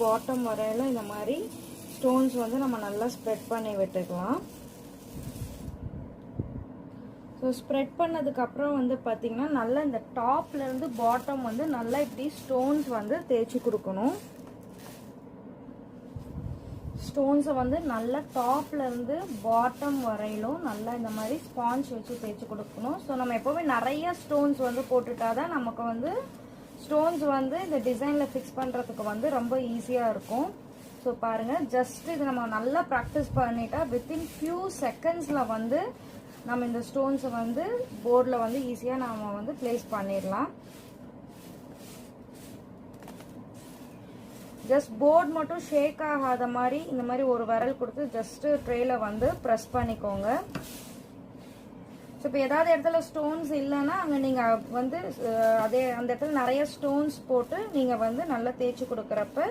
Bottom வரையில இந்த மாதிரி ஸ்டோன்ஸ் வந்து நம்ம நல்லா ஸ்ப்ரெட் பண்ணி விட்டுக்கலாம். ஸோ ஸ்ப்ரெட் பண்ணதுக்கப்புறம் வந்து பார்த்திங்கன்னா நல்லா இந்த டாப்லேருந்து பாட்டம் வந்து நல்லா இப்படி ஸ்டோன்ஸ் வந்து தேய்ச்சி கொடுக்கணும். ஸ்டோன்ஸை வந்து நல்லா டாப்லேருந்து பாட்டம் வரையிலும் நல்லா இந்த மாதிரி ஸ்பாஞ்ச் வச்சு தேய்ச்சி கொடுக்கணும். ஸோ நம்ம எப்போவுமே நிறைய ஸ்டோன்ஸ் வந்து போட்டுட்டா தான் நமக்கு வந்து ஸ்டோன்ஸ் வந்து இந்த டிசைனில் ஃபிக்ஸ் பண்ணுறதுக்கு வந்து ரொம்ப ஈஸியாக இருக்கும். ஸோ பாருங்கள், ஜஸ்ட் இது நம்ம நல்லா ப்ராக்டிஸ் பண்ணிட்டா வித்தின் ஃபியூ செகண்ட்ஸில் வந்து நம்ம இந்த ஸ்டோன்ஸை வந்து போர்டில் வந்து ஈஸியாக நம்ம வந்து பிளேஸ் பண்ணிடலாம். ஜஸ்ட் போர்ட் மட்டும் ஷேக் ஆகாத மாதிரி இந்த மாதிரி ஒரு விரல் கொடுத்து ஜஸ்ட் ட்ரேல வந்து ப்ரெஸ் பண்ணிக்கோங்க. ஸோ இப்போ ஏதாவது இடத்துல ஸ்டோன்ஸ் இல்லைன்னா அங்கே நீங்கள் வந்து அதே அந்த இடத்துல நிறைய ஸ்டோன்ஸ் போட்டு நீங்கள் வந்து நல்லா தேய்ச்சி கொடுக்குறப்ப